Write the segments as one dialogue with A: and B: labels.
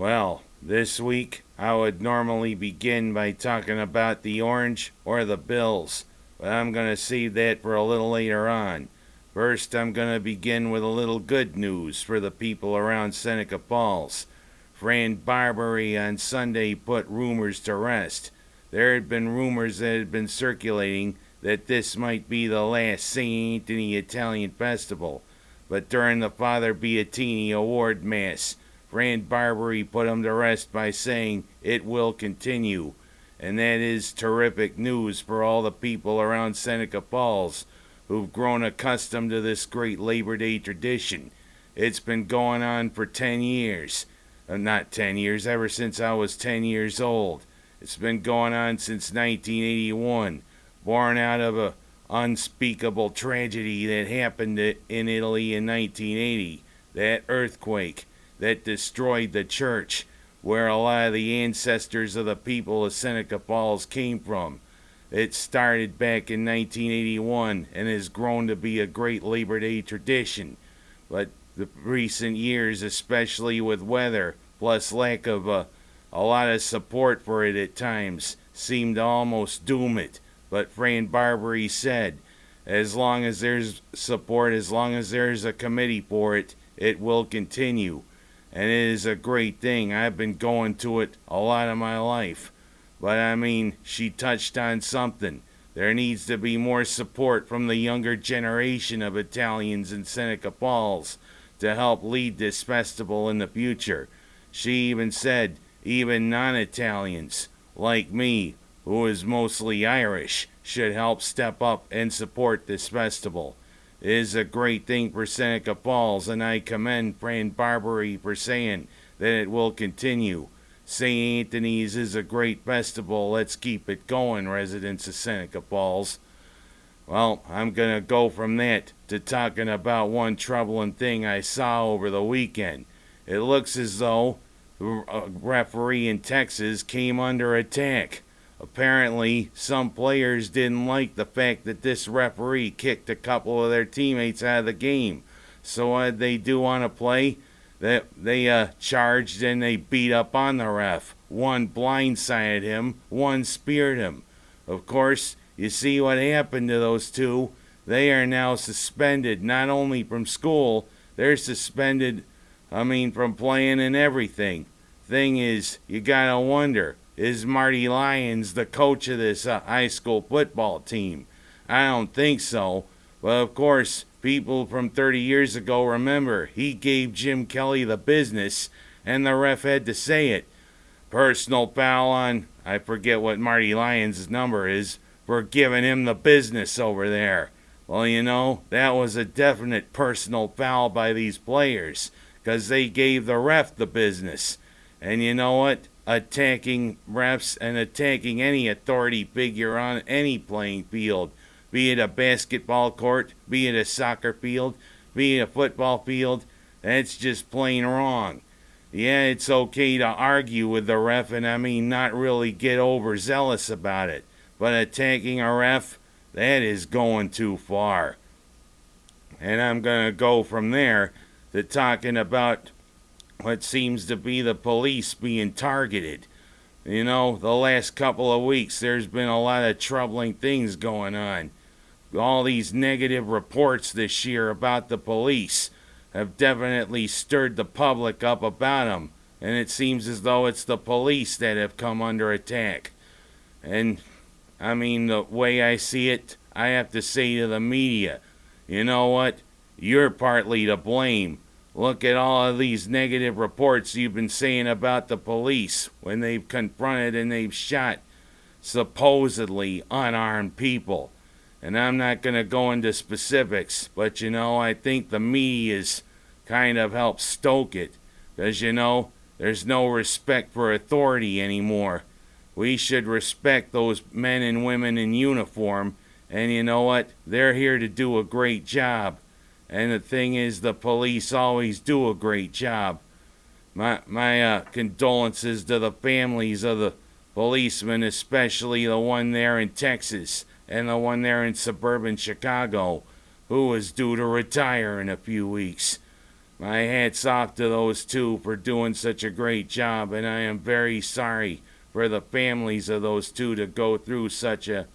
A: Well, this week I would normally begin by talking about the Orange or the Bills, but I'm going to save that for a little later on. First, I'm going to begin with a little good news for the people around Seneca Falls. Fran Barbary on Sunday put rumors to rest. There had been rumors that had been circulating that this might be the last St. Anthony Italian Festival, but during the Father Beatini Award Mass, Fran Barbary put him to rest by saying it will continue. And that is terrific news for all the people around Seneca Falls who've grown accustomed to this great Labor Day tradition. It's been going on for 10 years. Not 10 years, ever since I was 10 years old. It's been going on since 1981, born out of a unspeakable tragedy that happened in Italy in 1980, that earthquake that destroyed the church where a lot of the ancestors of the people of Seneca Falls came from. It started back in 1981 and has grown to be a great Labor Day tradition. But the recent years, especially with weather, plus lack of a lot of support for it at times, seemed to almost doom it. But Fran Barbary said, as long as there's support, as long as there's a committee for it, it will continue. And it is a great thing. I've been going to it a lot of my life. But I mean, she touched on something. There needs to be more support from the younger generation of Italians in Seneca Falls to help lead this festival in the future. She even said, even non-Italians, like me, who is mostly Irish, should help step up and support this festival. It is a great thing for Seneca Falls, and I commend Fran Barbary for saying that it will continue. St. Anthony's is a great festival. Let's keep it going, residents of Seneca Falls. Well, I'm going to go from that to talking about one troubling thing I saw over the weekend. It looks as though a referee in Texas came under attack. Apparently, some players didn't like the fact that this referee kicked a couple of their teammates out of the game. So what did they do on a play? They charged and they beat up on the ref. One blindsided him, one speared him. Of course, you see what happened to those two. They are now suspended, not only from school, they're suspended, from playing and everything. Thing is, you gotta wonder, is Marty Lyons the coach of this high school football team? I don't think so. But of course, people from 30 years ago remember he gave Jim Kelly the business and the ref had to say it. Personal foul on, I forget what Marty Lyons' number is, for giving him the business over there. Well, that was a definite personal foul by these players, because they gave the ref the business. And you know what? Attacking refs and attacking any authority figure on any playing field, be it a basketball court, be it a soccer field, be it a football field, that's just plain wrong. Yeah, it's okay to argue with the ref and not really get overzealous about it, but attacking a ref, that is going too far. And I'm going to go from there to talking about what seems to be the police being targeted. The last couple of weeks there's been a lot of troubling things going on. All these negative reports this year about the police have definitely stirred the public up about them, and it seems as though it's the police that have come under attack. And the way I see it, I have to say to the media, you know what? You're partly to blame. Look at all of these negative reports you've been saying about the police when they've confronted and they've shot supposedly unarmed people. And I'm not going to go into specifics, but I think the media's kind of helped stoke it. Because there's no respect for authority anymore. We should respect those men and women in uniform. And you know what? They're here to do a great job. And the thing is, the police always do a great job. My condolences to the families of the policemen, especially the one there in Texas and the one there in suburban Chicago, who is due to retire in a few weeks. My hat's off to those two for doing such a great job, and I am very sorry for the families of those two to go through such a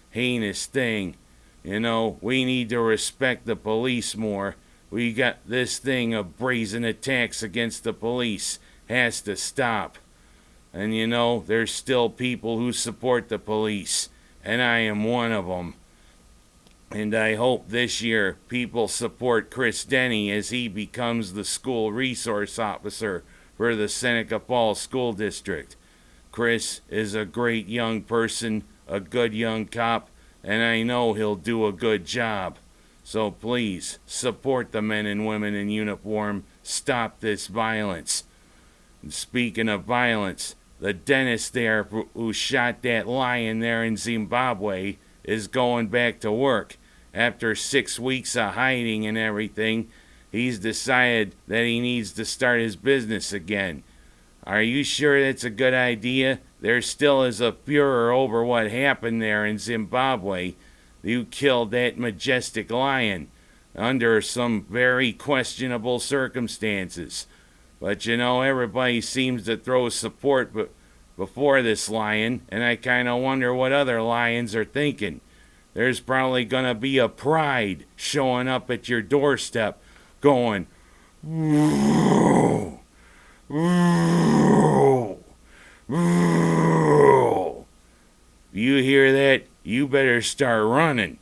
A: heinous thing. You know, we need to respect the police more. We got this thing of brazen attacks against the police has to stop. And you know, there's still people who support the police, and I am one of them. And I hope this year people support Chris Denny as he becomes the school resource officer for the Seneca Falls School District. Chris is a great young person, a good young cop, and I know he'll do a good job. So please, support the men and women in uniform. Stop this violence. And speaking of violence, the dentist there who shot that lion there in Zimbabwe is going back to work. After 6 weeks of hiding and everything, he's decided that he needs to start his business again. Are you sure that's a good idea? There still is a furor over what happened there in Zimbabwe. You killed that majestic lion under some very questionable circumstances. But you know, everybody seems to throw support before this lion, and I kind of wonder what other lions are thinking. There's probably going to be a pride showing up at your doorstep going, "Whoa, whoa, whoa." You hear that? You better start running.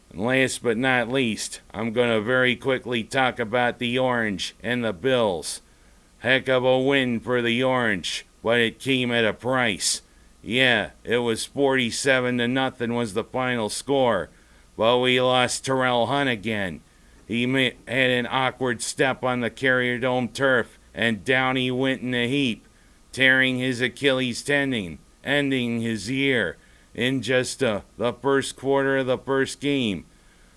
A: And last but not least, I'm going to very quickly talk about the Orange and the Bills. Heck of a win for the Orange, but it came at a price. Yeah, it was 47-0 was the final score, but we lost Terrell Hunt again. He had an awkward step on the Carrier Dome turf, and down he went in a heap, tearing his Achilles tendon, ending his year in just the first quarter of the first game.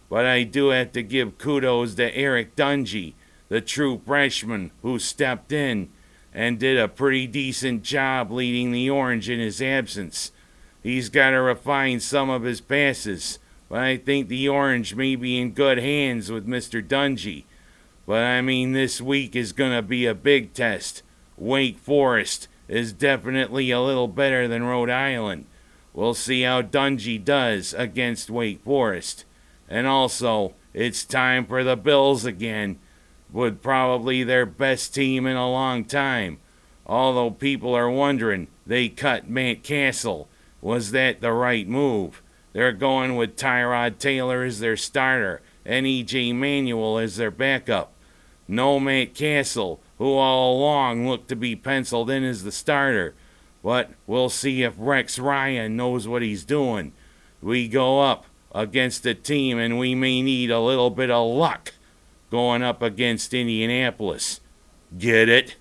A: But I do have to give kudos to Eric Dungy, the true freshman who stepped in and did a pretty decent job leading the Orange in his absence. He's got to refine some of his passes, but I think the Orange may be in good hands with Mr. Dungy. But I mean, this week is going to be a big test. Wake Forest is definitely a little better than Rhode Island. We'll see how Dungy does against Wake Forest. And also, it's time for the Bills again, with probably their best team in a long time. Although people are wondering, they cut Matt Castle. Was that the right move? They're going with Tyrod Taylor as their starter and E.J. Manuel as their backup. No Matt Castle, who all along looked to be penciled in as the starter. But we'll see if Rex Ryan knows what he's doing. We go up against a team and we may need a little bit of luck going up against Indianapolis. Get it?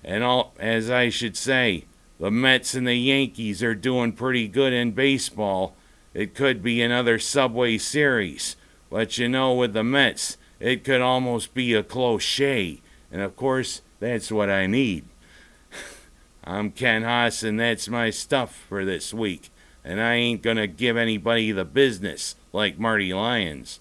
A: And as I should say, the Mets and the Yankees are doing pretty good in baseball. It could be another Subway Series. But you know, with the Mets, it could almost be a close shave. And of course, that's what I need. I'm Ken Haas, and that's my stuff for this week. And I ain't gonna give anybody the business like Marty Lyons.